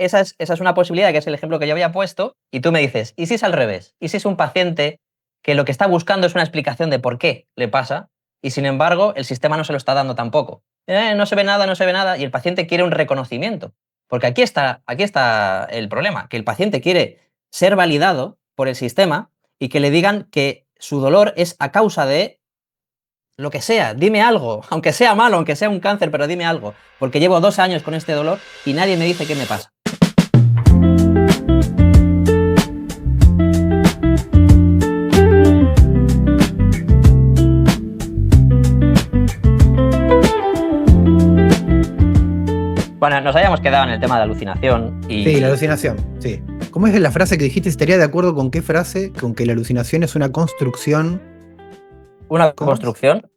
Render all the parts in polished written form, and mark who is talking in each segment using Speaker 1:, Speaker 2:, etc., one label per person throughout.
Speaker 1: esa es una posibilidad, que es el ejemplo que yo había puesto, y tú me dices, ¿y si es al revés? ¿Y si es un paciente que lo que está buscando es una explicación de por qué le pasa, y sin embargo el sistema no se lo está dando tampoco? No se ve nada, no se ve nada, y el paciente quiere un reconocimiento. Porque aquí está el problema, que el paciente quiere ser validado por el sistema y que le digan que su dolor es a causa de lo que sea, dime algo, aunque sea malo, aunque sea un cáncer, pero dime algo, porque llevo 2 años con este dolor y nadie me dice qué me pasa. Bueno, nos habíamos quedado en el tema de alucinación y...
Speaker 2: Sí, la alucinación, sí. ¿Cómo es la frase que dijiste? ¿Estaría de acuerdo con qué frase? ¿Con que la alucinación es una construcción?
Speaker 1: ¿Una
Speaker 2: ¿Cómo es?
Speaker 1: construcción?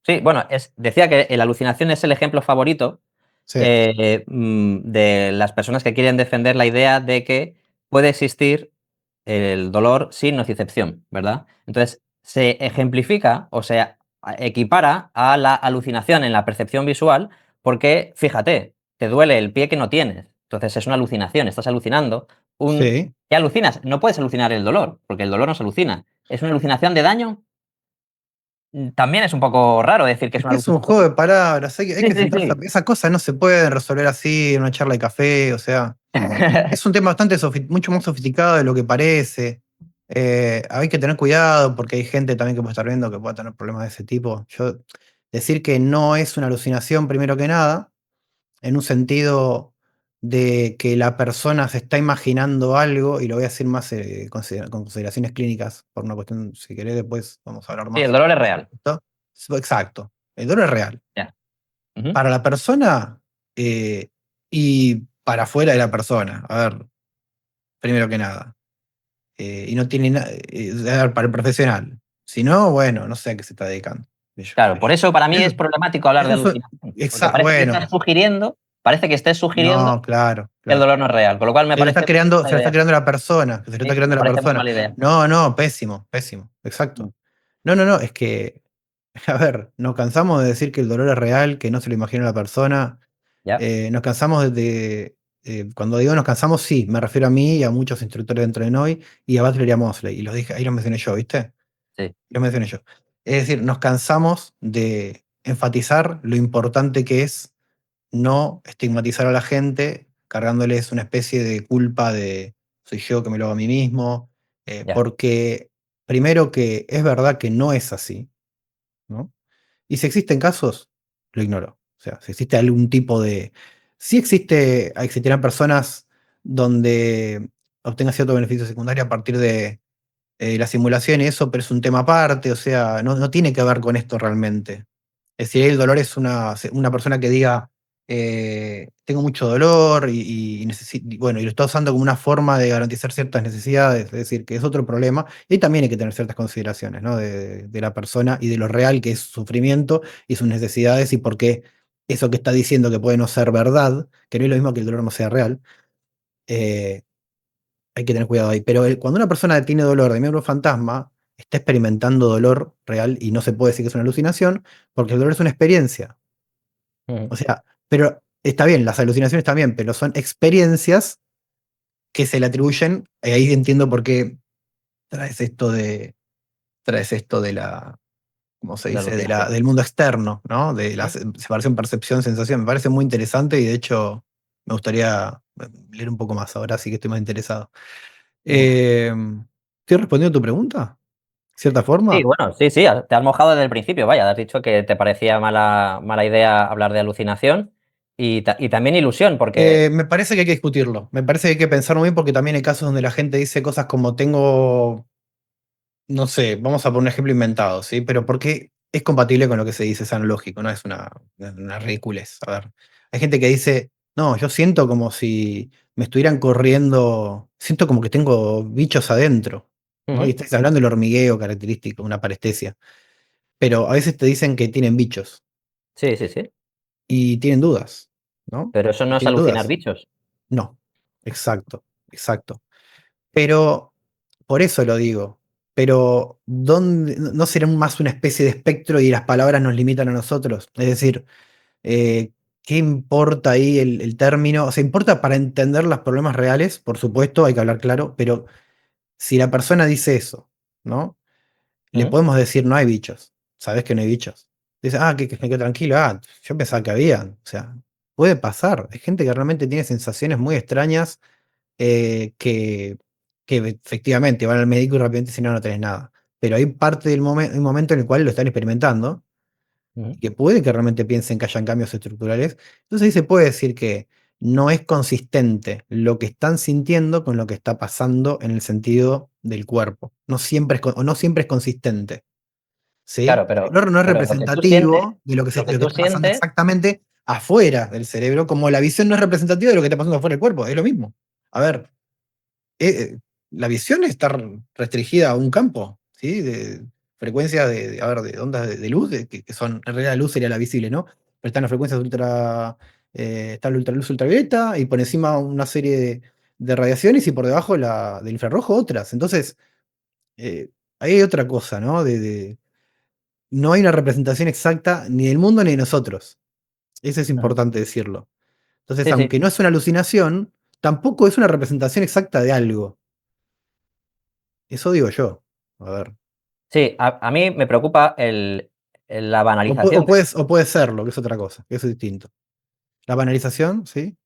Speaker 1: Sí, bueno, decía que la alucinación es el ejemplo favorito
Speaker 2: Sí.
Speaker 1: de las personas que quieren defender la idea de que puede existir el dolor sin nocicepción, ¿verdad? Entonces, se ejemplifica o se equipara a la alucinación en la percepción visual porque, fíjate, te duele el pie que no tienes, entonces es una alucinación, estás alucinando.
Speaker 2: Sí.
Speaker 1: ¿Qué alucinas? No puedes alucinar el dolor, porque el dolor no se alucina. ¿Es una alucinación de daño? También es un poco raro decir que es
Speaker 2: Es
Speaker 1: una
Speaker 2: que es un
Speaker 1: alucinación.
Speaker 2: juego de palabras, hay
Speaker 1: Sí,
Speaker 2: que
Speaker 1: sí,
Speaker 2: sentarse.
Speaker 1: sí.
Speaker 2: Esas cosas no se pueden resolver así en una charla de café, o sea, es un tema bastante mucho más sofisticado de lo que parece. Hay que tener cuidado porque hay gente también que puede estar viendo que puede tener problemas de ese tipo. Decir que no es una alucinación, primero que nada, en un sentido de que la persona se está imaginando algo, y lo voy a decir más con consideraciones clínicas, por una cuestión, si querés, después vamos a hablar
Speaker 1: Sí, el
Speaker 2: más
Speaker 1: dolor es
Speaker 2: al
Speaker 1: real.
Speaker 2: respecto. Exacto, el dolor es real.
Speaker 1: Ya. Ujú.
Speaker 2: Para la persona y para afuera de la persona. A ver, primero que nada. Y no tiene nada, a ver, para el profesional. Si no, bueno, no sé a qué se está dedicando. Yo qué
Speaker 1: Claro,
Speaker 2: sé
Speaker 1: por
Speaker 2: yo.
Speaker 1: eso para mí es
Speaker 2: Eso,
Speaker 1: problemático hablar de
Speaker 2: eso fue,
Speaker 1: alucinación, porque
Speaker 2: bueno,
Speaker 1: parece que estés sugiriendo
Speaker 2: no, claro,
Speaker 1: que el
Speaker 2: claro.
Speaker 1: dolor no es real, con lo cual me
Speaker 2: Se lo
Speaker 1: parece
Speaker 2: está
Speaker 1: muy
Speaker 2: creando,
Speaker 1: mala
Speaker 2: se lo está
Speaker 1: idea.
Speaker 2: creando la persona, que se lo está
Speaker 1: Sí,
Speaker 2: creando
Speaker 1: me
Speaker 2: la
Speaker 1: parece muy
Speaker 2: persona.
Speaker 1: mala idea.
Speaker 2: No, no, pésimo, pésimo,
Speaker 1: Mm.
Speaker 2: exacto. No, no, no, es que, a ver, nos cansamos de decir que el dolor es real, que no se lo imagina la persona.
Speaker 1: Ya.
Speaker 2: Nos cansamos cuando digo nos cansamos, sí, me refiero a mí y a muchos instructores dentro de NOI y a Butler y a Mosley, y los dije, ahí lo mencioné yo, ¿viste?
Speaker 1: Sí.
Speaker 2: Lo mencioné yo. Es decir, nos cansamos de enfatizar lo importante que es no estigmatizar a la gente, cargándoles una especie de culpa de soy yo que me lo hago a mí mismo,
Speaker 1: Ya.
Speaker 2: porque primero que es verdad que no es así, ¿no? Y si existen casos, lo ignoro. O sea, si existe algún tipo de... Sí existirán personas donde obtenga cierto beneficio secundario a partir de la simulación y eso, pero es un tema aparte, o sea, no tiene que ver con esto realmente. Es decir, el dolor es una persona que diga, tengo mucho dolor y necesito, bueno, y lo está usando como una forma de garantizar ciertas necesidades, es decir, que es otro problema, y también hay que tener ciertas consideraciones, ¿no? De la persona y de lo real que es su sufrimiento y sus necesidades y por qué eso que está diciendo que puede no ser verdad, que no es lo mismo que el dolor no sea real, eh, hay que tener cuidado ahí. Pero cuando una persona tiene dolor de miembro fantasma, está experimentando dolor real y no se puede decir que es una alucinación, porque el dolor es una experiencia.
Speaker 1: Ujú.
Speaker 2: O sea, pero está bien, las alucinaciones también, pero son experiencias que se le atribuyen. Ahí entiendo por qué traes esto de, traes esto de la, ¿cómo se
Speaker 1: La
Speaker 2: dice?
Speaker 1: alucinación.
Speaker 2: Del mundo externo, ¿no? De la
Speaker 1: Ujú.
Speaker 2: separación, percepción, sensación. Me parece muy interesante y de hecho me gustaría leer un poco más ahora, sí que estoy más interesado.
Speaker 1: Ujú.
Speaker 2: Eh, ¿Estoy respondiendo a tu pregunta? ¿De cierta
Speaker 1: Sí,
Speaker 2: forma?
Speaker 1: bueno, sí, sí, te has mojado desde el principio, vaya, has dicho que te parecía mala idea hablar de alucinación y también ilusión, porque...
Speaker 2: Me parece que hay que discutirlo. Me parece que hay que pensarlo bien porque también hay casos donde la gente dice cosas como tengo, no sé, vamos a poner un ejemplo inventado, ¿sí? Pero porque es compatible con lo que se dice, es analógico, no es una ridiculez. A ver, hay gente que dice, no, yo siento como si me estuvieran corriendo, siento como que tengo bichos adentro, ¿no? Y
Speaker 1: Ujú.
Speaker 2: estás hablando del hormigueo característico, una parestesia. Pero a veces te dicen que tienen bichos
Speaker 1: Sí, sí, sí,
Speaker 2: y tienen dudas, ¿no?
Speaker 1: pero eso
Speaker 2: Y
Speaker 1: no es
Speaker 2: tienen
Speaker 1: alucinar
Speaker 2: dudas.
Speaker 1: bichos.
Speaker 2: No, exacto, exacto. Pero por eso lo digo. Pero ¿no será más una especie de espectro y las palabras nos limitan a nosotros? Es decir, eh, ¿qué importa ahí el término? O sea, importa para entender los problemas reales, por supuesto, hay que hablar claro, pero si la persona dice eso, ¿no? Le
Speaker 1: ¿Mm?
Speaker 2: podemos decir, no hay bichos. ¿Sabés que no hay bichos? Dice, que me quedo tranquilo. Yo pensaba que había. O sea, puede pasar. Hay gente que realmente tiene sensaciones muy extrañas que, que efectivamente van al médico y rápidamente si no, no tenés nada. Pero hay parte del un momento en el cual lo están experimentando
Speaker 1: ¿Mm?
Speaker 2: y que puede que realmente piensen que hayan cambios estructurales. Entonces ahí se puede decir que no es consistente lo que están sintiendo con lo que está pasando en el sentido del cuerpo. No siempre o no siempre es consistente. ¿Sí?
Speaker 1: Claro,
Speaker 2: El dolor no es
Speaker 1: pero
Speaker 2: representativo de
Speaker 1: lo que
Speaker 2: lo que
Speaker 1: tú
Speaker 2: está pasando
Speaker 1: sientes,
Speaker 2: exactamente afuera del cerebro, como la visión no es representativa de lo que está pasando afuera del cuerpo. Es lo mismo. A ver, eh, la visión está restringida a un campo, ¿sí? De frecuencias a ver, de ondas de luz, que son, en realidad la luz sería la visible, ¿no? Pero están las frecuencias está la ultraluz ultravioleta y por encima una serie de radiaciones y por debajo del infrarrojo otras. Entonces, eh, ahí hay otra cosa, ¿no? No hay una representación exacta ni del mundo ni de nosotros. Eso es
Speaker 1: Ujú.
Speaker 2: importante decirlo. Entonces,
Speaker 1: Sí, sí.
Speaker 2: aunque no es una alucinación, tampoco es una representación exacta de algo. Eso digo yo. A ver.
Speaker 1: Sí, a mí me preocupa la banalización.
Speaker 2: O puede serlo, que es otra cosa, que eso es distinto. La banalización, ¿sí?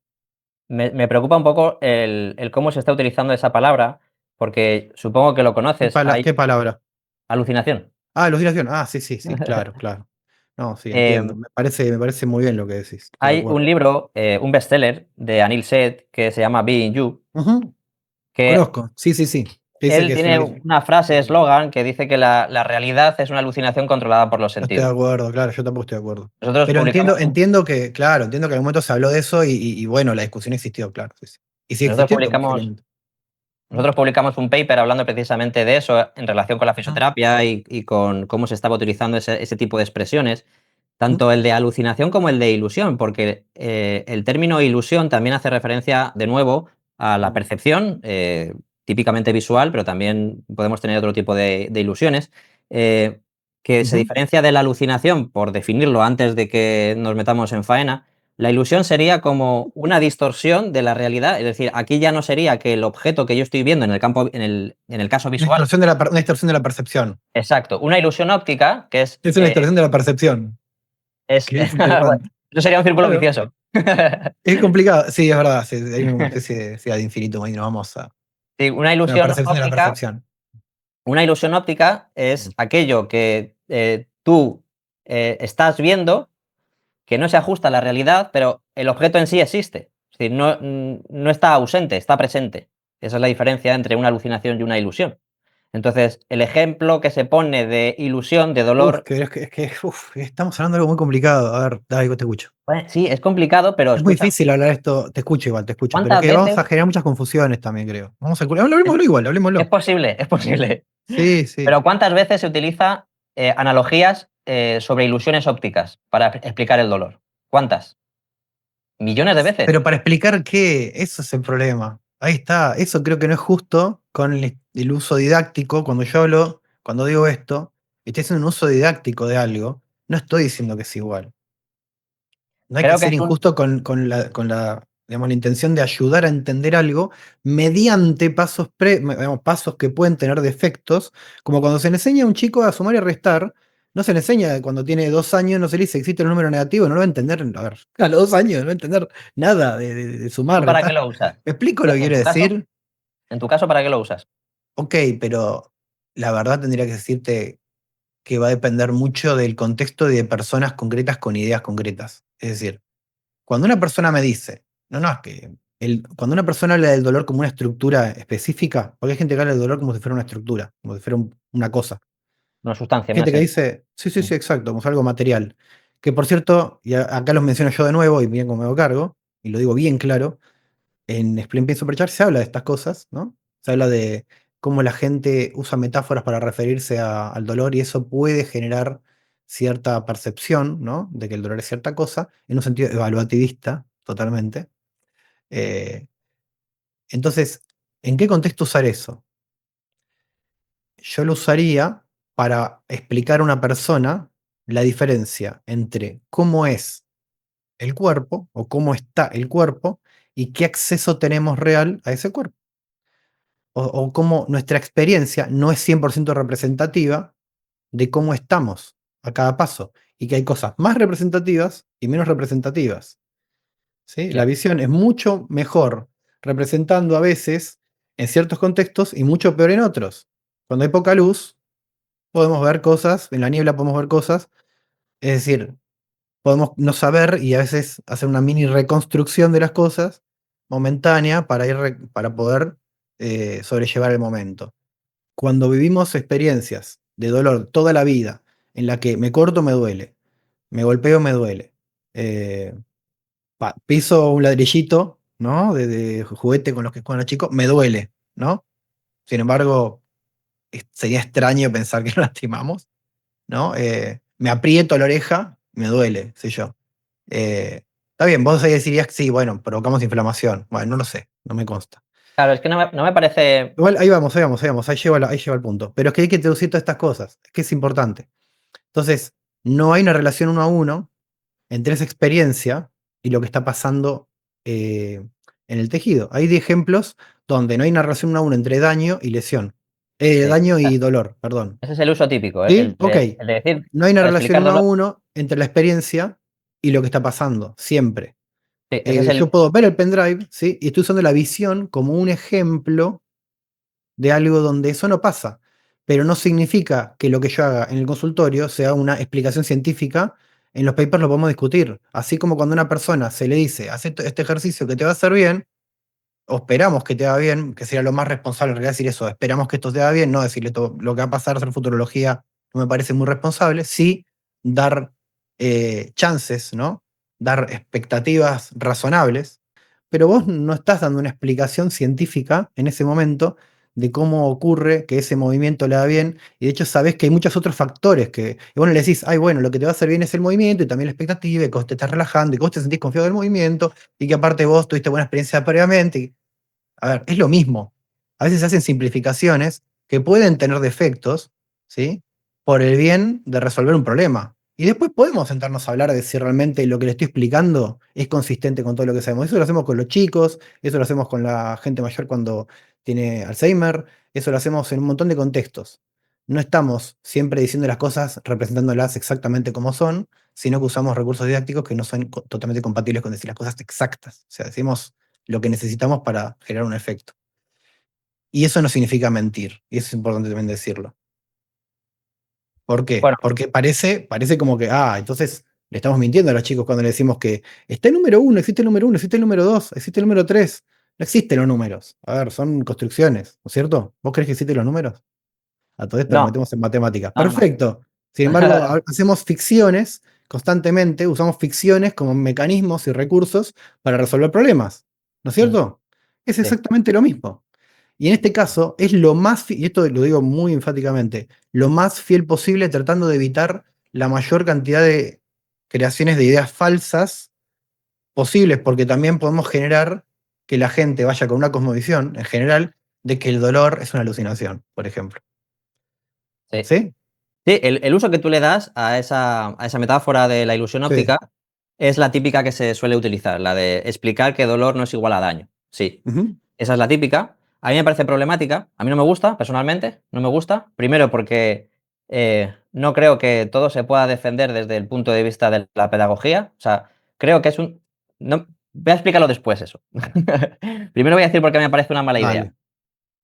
Speaker 1: Me preocupa un poco el cómo se está utilizando esa palabra, porque supongo que lo conoces. Hay
Speaker 2: ¿Qué palabra?
Speaker 1: alucinación.
Speaker 2: Alucinación. Sí, sí, sí, claro, claro. No, sí, entiendo.
Speaker 1: Em,
Speaker 2: Me parece muy bien lo que decís. Estoy de
Speaker 1: Hay un
Speaker 2: acuerdo.
Speaker 1: libro, un bestseller de Anil Seth que se llama Being You,
Speaker 2: Ujú,
Speaker 1: que
Speaker 2: conozco. Sí, sí, sí. Que dice
Speaker 1: él
Speaker 2: que es
Speaker 1: tiene una frase,
Speaker 2: sí,
Speaker 1: eslogan, que dice que la realidad es una alucinación controlada por los
Speaker 2: no estoy de
Speaker 1: sentidos.
Speaker 2: acuerdo, claro, yo tampoco estoy de acuerdo.
Speaker 1: Nosotros
Speaker 2: Pero
Speaker 1: publicamos un,
Speaker 2: entiendo que, claro, entiendo que en algún momento se habló de eso y bueno, la discusión existió, claro. Sí, sí. Y sigue
Speaker 1: nosotros
Speaker 2: existiendo,
Speaker 1: publicamos
Speaker 2: posiblemente. ¿Mm?
Speaker 1: Nosotros publicamos un paper hablando precisamente de eso en relación con la
Speaker 2: Ujú,
Speaker 1: fisioterapia y con cómo se estaba utilizando ese tipo de expresiones,
Speaker 2: ujú,
Speaker 1: tanto el de alucinación como el de ilusión, porque el término ilusión también hace referencia de nuevo a la
Speaker 2: ujú,
Speaker 1: percepción, típicamente visual, pero también podemos tener otro tipo de ilusiones, eh, que se
Speaker 2: ujú.
Speaker 1: diferencia de la alucinación, por definirlo antes de que nos metamos en faena. La ilusión sería como una distorsión de la realidad, es decir, aquí ya no sería que el objeto que yo estoy viendo en el campo, en el caso visual,
Speaker 2: Una distorsión de la percepción.
Speaker 1: exacto, una ilusión óptica, que
Speaker 2: Es una distorsión de la percepción,
Speaker 1: es
Speaker 2: que es
Speaker 1: bueno,
Speaker 2: interesante.
Speaker 1: eso sería un círculo
Speaker 2: Claro.
Speaker 1: vicioso.
Speaker 2: Es complicado, sí, es verdad, sí, hay una especie de infinito, ahí no vamos a.
Speaker 1: Sí,
Speaker 2: Es una percepción de la percepción.
Speaker 1: una ilusión óptica es aquello que tú estás viendo que no se ajusta a la realidad, pero el objeto en sí existe. Es decir, no está ausente, está presente. Esa es la diferencia entre una alucinación y una ilusión. Entonces, el ejemplo que se pone de ilusión, de dolor,
Speaker 2: Estamos hablando de algo muy complicado. A ver, dale, te escucho.
Speaker 1: bueno, sí, es complicado, pero
Speaker 2: Es muy
Speaker 1: escucha,
Speaker 2: difícil hablar esto, te escucho igual, te escucho, pero
Speaker 1: ¿cuántas
Speaker 2: que vamos a
Speaker 1: veces
Speaker 2: generar muchas confusiones también, creo.
Speaker 1: es,
Speaker 2: Hablemoslo igual,
Speaker 1: es
Speaker 2: hablemoslo.
Speaker 1: posible, es posible?
Speaker 2: Sí, sí.
Speaker 1: Pero ¿cuántas veces se utiliza analogías sobre ilusiones ópticas para explicar el dolor? ¿Cuántas? Millones de veces.
Speaker 2: Pero para explicar qué, eso es el problema. Ahí está, eso creo que no es justo con el uso didáctico. Cuando digo esto, estoy haciendo un uso didáctico de algo, no estoy diciendo que es igual. No hay que
Speaker 1: Creo que
Speaker 2: ser
Speaker 1: es un,
Speaker 2: injusto con digamos, la intención de ayudar a entender algo mediante digamos, pasos que pueden tener defectos, como cuando se le enseña a un chico a sumar y restar, no se le enseña cuando tiene 2 años, no se le dice existe el número negativo, no lo va a entender, a ver, a los 2 años no va a entender nada de sumar,
Speaker 1: ¿Tú para qué
Speaker 2: restar.
Speaker 1: lo usas?
Speaker 2: ¿Me explico lo que
Speaker 1: En
Speaker 2: quiero
Speaker 1: tu caso,
Speaker 2: decir?
Speaker 1: en tu caso, ¿para qué lo usas?
Speaker 2: Ok, pero la verdad tendría que decirte que va a depender mucho del contexto y de personas concretas con ideas concretas. Es decir, cuando una persona me dice, no, no, es que cuando una persona habla del dolor como una estructura específica, porque hay gente que habla del dolor como si fuera una estructura, como si fuera una cosa.
Speaker 1: Una sustancia, una
Speaker 2: Gente que
Speaker 1: esencia.
Speaker 2: dice, sí, sí,
Speaker 1: Mm.
Speaker 2: sí, exacto, como algo material. Que por cierto, y acá los menciono yo de nuevo y bien como me hago cargo, y lo digo bien claro, en Explain Pain Supercharge se habla de estas cosas, ¿no? Se habla de cómo la gente usa metáforas para referirse al dolor y eso puede generar cierta percepción, ¿no? De que el dolor es cierta cosa, en un sentido evaluativista, totalmente. Eh, entonces, ¿en qué contexto usar eso? Yo lo usaría para explicar a una persona la diferencia entre cómo es el cuerpo o cómo está el cuerpo y qué acceso tenemos real a ese cuerpo. O cómo nuestra experiencia no es 100% representativa de cómo estamos a cada paso y que hay cosas más representativas y menos representativas. ¿Sí? La
Speaker 1: Ya.
Speaker 2: visión es mucho mejor representando a veces en ciertos contextos y mucho peor en otros. Cuando hay poca luz, podemos ver cosas, en la niebla podemos ver cosas, es decir, podemos no saber y a veces hacer una mini reconstrucción de las cosas momentánea para poder sobrellevar el momento. Cuando vivimos experiencias de dolor toda la vida, en la que me corto me duele, me golpeo me duele, eh, piso un ladrillito, ¿no? De juguete con los que juegan los chicos, me duele, ¿no? Sin embargo, sería extraño pensar que lo lastimamos, ¿no? Me aprieto la oreja, me duele, sé yo. Está bien, vos ahí decidirías que sí, bueno, provocamos inflamación. Bueno, no lo sé, no me consta.
Speaker 1: Claro, es que no me parece.
Speaker 2: Igual, ahí lleva el punto. Pero es que hay que introducir todas estas cosas, es que es importante. Entonces, no hay una relación uno a uno entre esa experiencia y lo que está pasando en el tejido. Hay de ejemplos donde no hay una relación uno a uno entre daño y lesión.
Speaker 1: Sí.
Speaker 2: Daño y dolor, perdón.
Speaker 1: Ese es el uso típico, ¿eh?
Speaker 2: ¿Sí? Ok.
Speaker 1: El de decir,
Speaker 2: No hay una
Speaker 1: para
Speaker 2: relación
Speaker 1: explicar
Speaker 2: uno a
Speaker 1: dolor.
Speaker 2: uno entre la experiencia y lo que está pasando, siempre.
Speaker 1: Sí, ese es
Speaker 2: Yo
Speaker 1: el.
Speaker 2: puedo ver el pendrive, ¿sí? Y estoy usando la visión como un ejemplo de algo donde eso no pasa. Pero no significa que lo que yo haga en el consultorio sea una explicación científica. En los papers lo podemos discutir. Así como cuando a una persona se le dice, haz este ejercicio que te va a hacer bien, o esperamos que te haga bien, que sería lo más responsable en realidad decir eso, esperamos que esto te haga bien, no decirle todo lo que va a pasar, hacer futurología, no me parece muy responsable. Sí dar chances, ¿no? Dar expectativas razonables, pero vos no estás dando una explicación científica en ese momento de cómo ocurre que ese movimiento le da bien, y de hecho sabés que hay muchos otros factores y vos no le decís, ay, bueno, lo que te va a hacer bien es el movimiento y también la expectativa, y que vos te estás relajando, y que vos te sentís confiado del movimiento, y que aparte vos tuviste buena experiencia previamente. A ver, es lo mismo. A veces se hacen simplificaciones que pueden tener defectos, ¿sí? Por el bien de resolver un problema. Y después podemos sentarnos a hablar de si realmente lo que le estoy explicando es consistente con todo lo que sabemos. Eso lo hacemos con los chicos, eso lo hacemos con la gente mayor cuando tiene Alzheimer, eso lo hacemos en un montón de contextos. No estamos siempre diciendo las cosas representándolas exactamente como son, sino que usamos recursos didácticos que no son totalmente compatibles con decir las cosas exactas. O sea, decimos lo que necesitamos para generar un efecto. Y eso no significa mentir, y eso es importante también decirlo. ¿Por qué?
Speaker 1: Bueno,
Speaker 2: Porque parece como que, entonces le estamos mintiendo a los chicos cuando le decimos que está el número uno, existe el número uno, existe el número dos, existe el número tres. No existen los números. A ver, son construcciones, ¿no es cierto? ¿Vos crees que existen los números? A todo esto nos
Speaker 1: no,
Speaker 2: metemos en matemáticas.
Speaker 1: no.
Speaker 2: Perfecto. Sin embargo, hacemos ficciones constantemente, usamos ficciones como mecanismos y recursos para resolver problemas. ¿No es cierto? Es
Speaker 1: Sí.
Speaker 2: exactamente lo mismo. Y en este caso es lo más, y esto lo digo muy enfáticamente, lo más fiel posible tratando de evitar la mayor cantidad de creaciones de ideas falsas posibles, porque también podemos generar que la gente vaya con una cosmovisión en general de que el dolor es una alucinación, por ejemplo.
Speaker 1: Sí.
Speaker 2: ¿Sí?
Speaker 1: Sí, el uso que tú le das a esa metáfora de la ilusión
Speaker 2: Sí.
Speaker 1: óptica es la típica que se suele utilizar, la de explicar que dolor no es igual a daño. Sí,
Speaker 2: Ujú.
Speaker 1: esa es la típica. A mí me parece problemática, a mí no me gusta, personalmente, no me gusta. Primero porque no creo que todo se pueda defender desde el punto de vista de la pedagogía. O sea, creo que es un. No, voy a explicarlo después eso. Primero voy a decir por qué me parece una mala idea.
Speaker 2: Dale.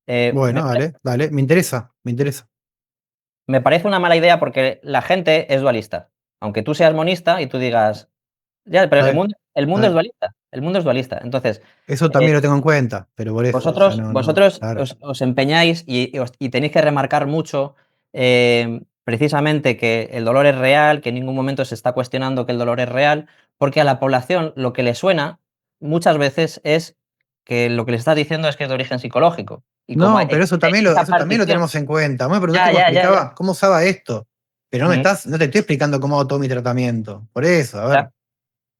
Speaker 1: Me
Speaker 2: Bueno, dale, dale. Me interesa, me interesa.
Speaker 1: Me parece una mala idea porque la gente es dualista. Aunque tú seas monista y tú digas, ya, pero
Speaker 2: Dale,
Speaker 1: el mundo es
Speaker 2: dale.
Speaker 1: dualista. El mundo es dualista. Entonces,
Speaker 2: Eso
Speaker 1: eh,
Speaker 2: también lo tengo en cuenta, pero por eso, o sea,
Speaker 1: vosotros,
Speaker 2: no, no,
Speaker 1: vosotros
Speaker 2: claro.
Speaker 1: os empeñáis y tenéis que remarcar mucho precisamente que el dolor es real, que en ningún momento se está cuestionando que el dolor es real, porque a la población lo que le suena muchas veces es que lo que le estás diciendo es que es de origen psicológico. Y como
Speaker 2: No, pero
Speaker 1: existe esa
Speaker 2: eso también lo
Speaker 1: partición,
Speaker 2: tenemos en cuenta. Vos me preguntaste
Speaker 1: ya,
Speaker 2: cómo
Speaker 1: ya, ya, ya.
Speaker 2: explicaba, cómo usaba esto, pero
Speaker 1: Mm,
Speaker 2: no te estoy explicando cómo hago todo mi tratamiento. Por eso, a
Speaker 1: ya.
Speaker 2: ver.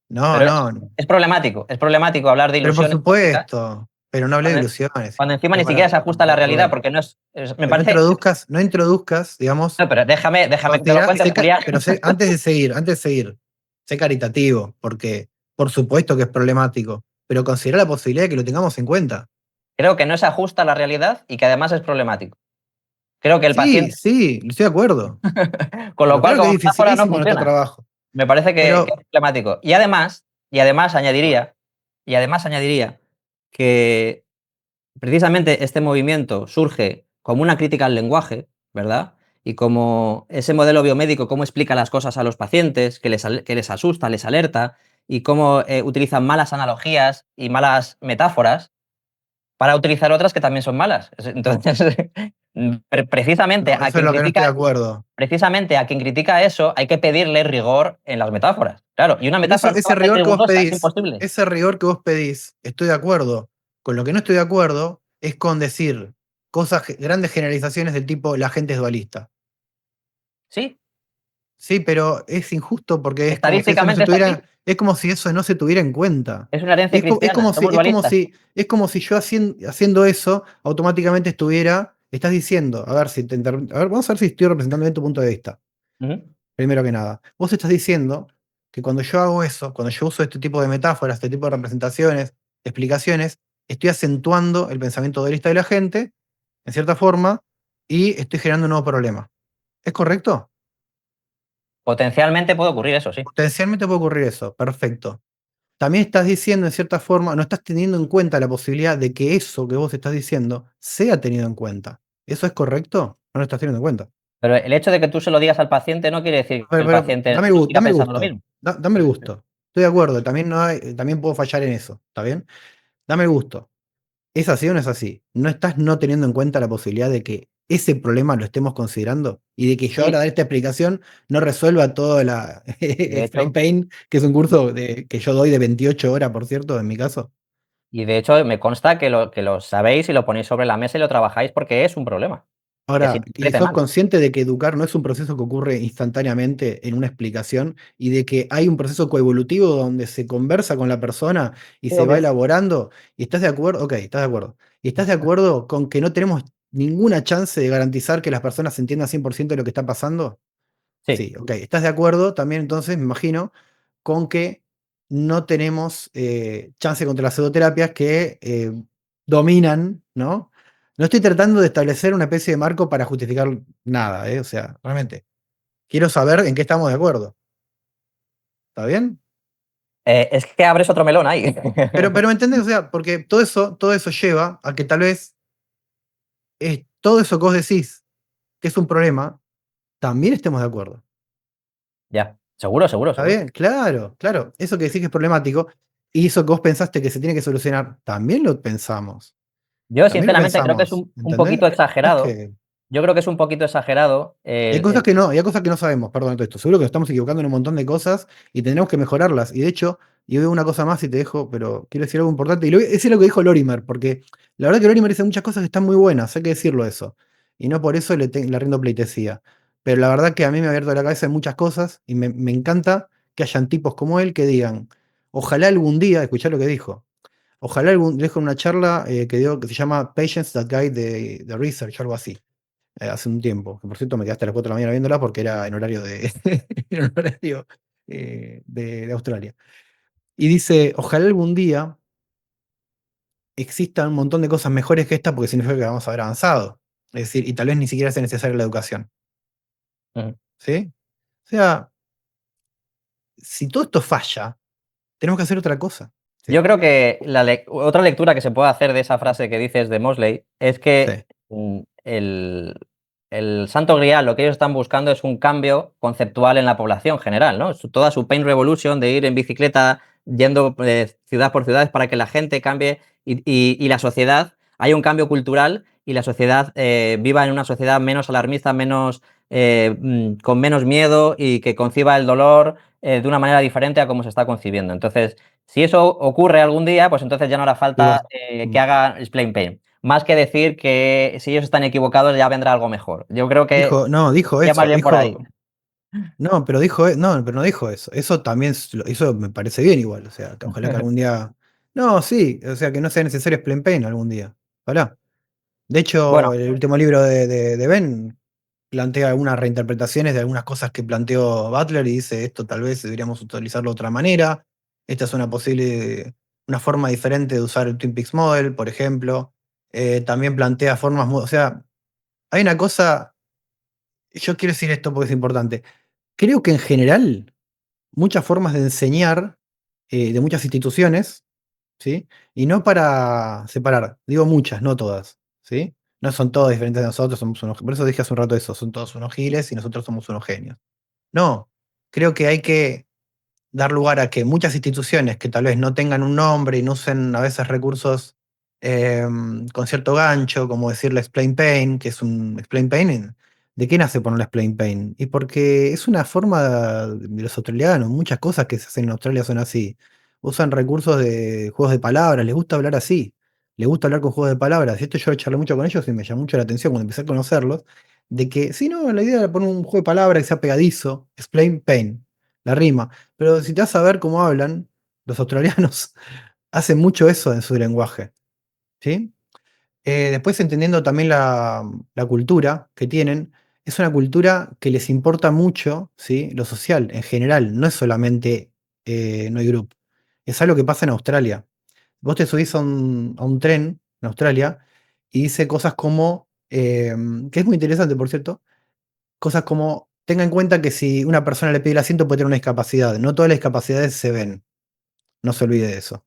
Speaker 2: No,
Speaker 1: Pero
Speaker 2: no.
Speaker 1: es problemático hablar de
Speaker 2: Pero por
Speaker 1: ilusiones ópticas
Speaker 2: supuesto, pero no hablé de
Speaker 1: cuando,
Speaker 2: ilusiones.
Speaker 1: cuando encima
Speaker 2: Pero
Speaker 1: ni siquiera
Speaker 2: para,
Speaker 1: se ajusta a la
Speaker 2: a
Speaker 1: realidad,
Speaker 2: ver,
Speaker 1: porque me
Speaker 2: no
Speaker 1: parece.
Speaker 2: no introduzcas, digamos,
Speaker 1: No, pero déjame que te lo cuente, Julián.
Speaker 2: pero antes de seguir, sé caritativo, porque Por supuesto que es problemático, pero considera la posibilidad de que lo tengamos en cuenta.
Speaker 1: Creo que no se ajusta a la realidad y que además es problemático. Creo que el
Speaker 2: Sí,
Speaker 1: paciente,
Speaker 2: sí, estoy de acuerdo.
Speaker 1: con lo
Speaker 2: Pero
Speaker 1: cual
Speaker 2: creo que
Speaker 1: como
Speaker 2: es
Speaker 1: metáfora no
Speaker 2: dificilísimo nuestro
Speaker 1: funciona.
Speaker 2: trabajo.
Speaker 1: Me parece que
Speaker 2: Pero,
Speaker 1: es problemático. Y además añadiría que precisamente este movimiento surge como una crítica al lenguaje, ¿verdad? Y como ese modelo biomédico, cómo explica las cosas a los pacientes, que les asusta, les alerta, y cómo utilizan malas analogías y malas metáforas para utilizar otras que también son malas. Entonces, precisamente
Speaker 2: no,
Speaker 1: a
Speaker 2: eso es
Speaker 1: quien
Speaker 2: lo que no estoy
Speaker 1: critica
Speaker 2: de acuerdo.
Speaker 1: precisamente a quien critica eso hay que pedirle rigor en las metáforas. Claro, y una
Speaker 2: Pero
Speaker 1: metáfora nunca va
Speaker 2: ese
Speaker 1: a ser
Speaker 2: rigor que vos
Speaker 1: rigurosa, es
Speaker 2: pedís,
Speaker 1: imposible.
Speaker 2: ese rigor que vos pedís, estoy de acuerdo. Con lo que no estoy de acuerdo es con decir cosas, grandes generalizaciones del tipo la gente es dualista.
Speaker 1: Sí,
Speaker 2: Sí, pero es injusto porque es como si eso no se
Speaker 1: estadísticamente es
Speaker 2: tuviera,
Speaker 1: así.
Speaker 2: es como si eso no se tuviera en cuenta.
Speaker 1: Es una herencia
Speaker 2: Es
Speaker 1: cristiana,
Speaker 2: como si,
Speaker 1: somos dualistas.
Speaker 2: es como si yo haciendo eso automáticamente estás diciendo, a ver a ver, vamos a ver si estoy representando bien tu punto de vista.
Speaker 1: Ujú.
Speaker 2: Primero que nada, vos estás diciendo que cuando yo hago eso, cuando yo uso este tipo de metáforas, este tipo de representaciones, explicaciones, estoy acentuando el pensamiento dualista de la gente, en cierta forma, y estoy generando un nuevo problema. ¿Es correcto?
Speaker 1: Potencialmente puede ocurrir eso, sí.
Speaker 2: Potencialmente puede ocurrir eso, perfecto. También estás diciendo, en cierta forma, no estás teniendo en cuenta la posibilidad de que eso que vos estás diciendo sea tenido en cuenta. ¿Eso es correcto? No lo estás teniendo en cuenta.
Speaker 1: Pero el hecho de que tú se lo digas al paciente no quiere decir que el
Speaker 2: Pero
Speaker 1: paciente no siga
Speaker 2: dame el
Speaker 1: pensando lo
Speaker 2: gusto.
Speaker 1: mismo.
Speaker 2: Dame el gusto. Estoy de acuerdo. También, también puedo fallar en eso. ¿Está bien? Dame el gusto. ¿Es así o no es así? ¿No estás no teniendo en cuenta la posibilidad de que ese problema lo estemos considerando? Y de que yo ahora
Speaker 1: Sí,
Speaker 2: dar esta explicación no resuelva toda la
Speaker 1: de
Speaker 2: Explain
Speaker 1: hecho,
Speaker 2: Pain, que es un curso que yo doy de 28 horas, por cierto, en mi caso.
Speaker 1: me consta que lo sabéis y lo ponéis sobre la mesa y lo trabajáis porque es un problema, que se
Speaker 2: Ahora, y
Speaker 1: interprete
Speaker 2: sos
Speaker 1: mal.
Speaker 2: consciente de que educar no es un proceso que ocurre instantáneamente en una explicación y de que hay un proceso coevolutivo donde se conversa con la persona y
Speaker 1: Sí,
Speaker 2: se va
Speaker 1: obvio.
Speaker 2: elaborando. ¿Y estás de acuerdo? Ok, estás de acuerdo. ¿Y estás de acuerdo con que no tenemos ninguna chance de garantizar que las personas entiendan 100% de lo que está pasando?
Speaker 1: Sí.
Speaker 2: Sí, ok. ¿Estás de acuerdo también entonces, me imagino, con que no tenemos chance contra las pseudoterapias que dominan, ¿no? No estoy tratando de establecer una especie de marco para justificar nada, ¿eh? O sea, realmente, quiero saber en qué estamos de acuerdo. ¿Está bien?
Speaker 1: Es que abres otro melón ahí.
Speaker 2: Pero ¿me entendés? O sea, porque todo eso lleva a que tal vez todo eso que vos decís que es un problema, también estemos de acuerdo.
Speaker 1: Ya, seguro, seguro,
Speaker 2: ¿Está
Speaker 1: seguro.
Speaker 2: bien? Claro, claro. Eso que decís que es problemático y eso que vos pensaste que se tiene que solucionar, también lo pensamos.
Speaker 1: Yo
Speaker 2: También lo
Speaker 1: sinceramente creo que es
Speaker 2: pensamos.
Speaker 1: un
Speaker 2: ¿Entendés?
Speaker 1: poquito
Speaker 2: No es
Speaker 1: exagerado.
Speaker 2: que.
Speaker 1: Yo creo que es un poquito exagerado
Speaker 2: Y hay cosas que no, y hay cosas que no sabemos, perdón, todo esto. Seguro que nos estamos equivocando en un montón de cosas y tendremos que mejorarlas. Y de hecho, yo veo una cosa más y te dejo, pero quiero decir algo importante. Y ese es lo que dijo Lorimer, porque la verdad que Lorimer dice muchas cosas que están muy buenas, hay que decirlo eso. Y no por eso le rindo pleitesía. Pero la verdad que a mí me ha abierto la cabeza en muchas cosas y me encanta que hayan tipos como él que digan, ojalá algún día, escuchá lo que dijo, ojalá dejo una charla que dio que se llama Patience That Guide the Research, algo así, hace un tiempo. Que por cierto me quedé hasta las 4 de la mañana viéndola porque era en horario en horario de Australia. Y dice, ojalá algún día existan un montón de cosas mejores que esta porque significa que vamos a haber avanzado. Es decir, y tal vez ni siquiera sea necesaria la educación.
Speaker 1: Ujú.
Speaker 2: ¿Sí? O sea, si todo esto falla, tenemos que hacer otra cosa.
Speaker 1: Yo
Speaker 2: ¿Sí?
Speaker 1: creo que otra lectura que se puede hacer de esa frase que dices de Mosley es que
Speaker 2: Sí.
Speaker 1: el santo grial, lo que ellos están buscando es un cambio conceptual en la población general, ¿no? Toda su Pain Revolution de ir en bicicleta yendo ciudad por ciudad es para que la gente cambie y la sociedad, haya un cambio cultural y la sociedad viva en una sociedad menos alarmista, con menos miedo y que conciba el dolor de una manera diferente a cómo se está concibiendo. Entonces, si eso ocurre algún día, pues entonces ya no hará
Speaker 2: Digo,
Speaker 1: falta que haga Explain Pain. Más que decir que si ellos están equivocados ya vendrá algo mejor. Yo creo que
Speaker 2: no, dijo
Speaker 1: ya más
Speaker 2: eso,
Speaker 1: bien por ahí.
Speaker 2: no, no, pero no dijo eso. Eso también, eso me parece bien igual. O sea, que ojalá que algún día. No, sí, o sea, que no sea necesario Explain Pain algún día. Ojalá. De hecho,
Speaker 1: Bueno,
Speaker 2: el último libro de Ben plantea algunas reinterpretaciones de algunas cosas que planteó Butler y dice esto tal vez deberíamos utilizarlo de otra manera. esta es una forma diferente de usar el Twin Peaks Model, por ejemplo. También plantea formas, o sea, hay una cosa, yo quiero decir esto porque es importante. Creo que en general, muchas formas de enseñar de muchas instituciones, ¿sí? Y no para separar, digo muchas, no todas, ¿sí? No son todas diferentes de nosotros, somos unos, por eso dije hace un rato eso, son todos unos giles y nosotros somos unos genios. No, creo que hay que dar lugar a que muchas instituciones que tal vez no tengan un nombre y no usen a veces recursos con cierto gancho, como decirle explain pain, que es un explain pain. ¿De qué nace ponerle explain pain? Y porque es una forma de los australianos, muchas cosas que se hacen en Australia son así. Usan recursos de juegos de palabras, les gusta hablar así, les gusta hablar con juegos de palabras. Y esto yo charlé mucho con ellos y me llamó mucho la atención cuando empecé a conocerlos, de que, sí, no, la idea era poner un juego de palabras que sea pegadizo, explain pain, la rima. Pero si te vas a ver cómo hablan, los australianos hacen mucho eso en su lenguaje, ¿sí? Después entendiendo también la cultura que tienen, es una cultura que les importa mucho, ¿sí? Lo social en general, no es solamente No hay Group. Es algo que pasa en Australia. Vos te subís a un tren en Australia y dice cosas como, que es muy interesante, por cierto, cosas como, tenga en cuenta que si una persona le pide el asiento puede tener una discapacidad. No todas las discapacidades se ven. No se olvide de eso.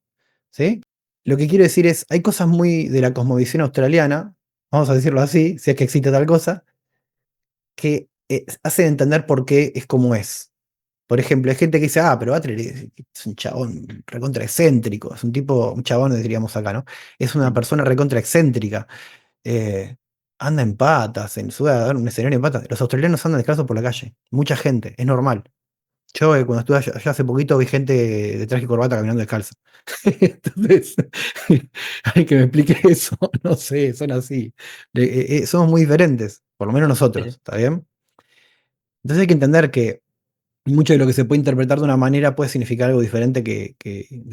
Speaker 2: ¿Sí? Lo que quiero decir es, hay cosas muy de la cosmovisión australiana, vamos a decirlo así, si es que existe tal cosa, que hacen entender por qué es como es. Por ejemplo, hay gente que dice, pero Butler es un chabón recontra excéntrico, es un tipo, un chabón diríamos acá, ¿no? Es una
Speaker 1: Mm.
Speaker 2: persona recontra excéntrica. eh, Anda en patas, sube a dar un escenario en patas. Los australianos andan descalzos por la calle. Mucha gente, es normal. Yo cuando estuve allá hace poquito vi gente de traje y corbata caminando descalza. Entonces, hay que me explique eso, no sé, son así. Somos muy diferentes, por lo menos
Speaker 1: Sí,
Speaker 2: nosotros,
Speaker 1: sí.
Speaker 2: ¿está bien? Entonces hay que entender que mucho de lo que se puede interpretar de una manera puede significar algo diferente de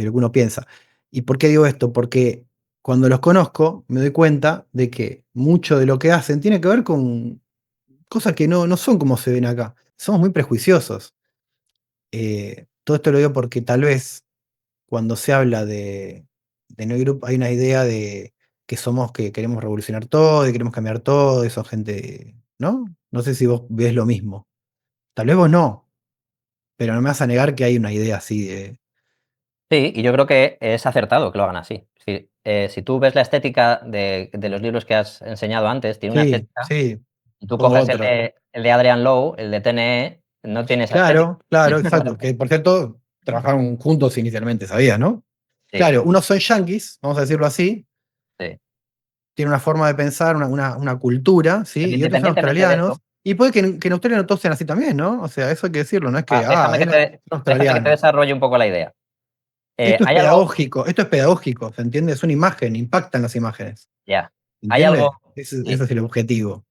Speaker 2: lo que uno piensa. ¿Y por qué digo esto? Porque cuando los conozco me doy cuenta de que mucho de lo que hacen tiene que ver con cosas que no son como se ven acá. Somos muy prejuiciosos. Todo esto lo digo porque tal vez cuando se habla de No Group hay una idea de que somos que queremos revolucionar todo y queremos cambiar todo, y son gente, ¿no? No sé si vos ves lo mismo. Tal vez vos no, pero no me vas a negar que hay una idea así de.
Speaker 1: Sí, y yo creo que es acertado que lo hagan así. Si tú ves la estética de los libros que has enseñado antes, tiene una
Speaker 2: Sí,
Speaker 1: estética,
Speaker 2: sí,
Speaker 1: y tú
Speaker 2: pongo
Speaker 1: coges el
Speaker 2: otro.
Speaker 1: de Adrian Lowe, el de TNE, no tiene esa estética.
Speaker 2: Claro, claro, exacto. Que por cierto, trabajaron juntos inicialmente, sabías, ¿no?
Speaker 1: Sí,
Speaker 2: Claro, unos son yanquis, vamos a decirlo así,
Speaker 1: sí.
Speaker 2: tienen una forma de pensar, una cultura,
Speaker 1: Pero
Speaker 2: ¿sí? Y otros son
Speaker 1: independientemente de eso,
Speaker 2: australianos. Y puede que en Australia no todos sean así también, ¿no? O sea, eso hay que decirlo, no es que,
Speaker 1: déjame que
Speaker 2: él es
Speaker 1: te, déjame que te
Speaker 2: australiano.
Speaker 1: desarrolle un poco la idea. Hay algo,
Speaker 2: Esto es pedagógico, ¿se entiende? Es una imagen, impactan las imágenes.
Speaker 1: ya,
Speaker 2: ¿Se
Speaker 1: hay algo,
Speaker 2: entiende? Ese
Speaker 1: sí.
Speaker 2: es el objetivo.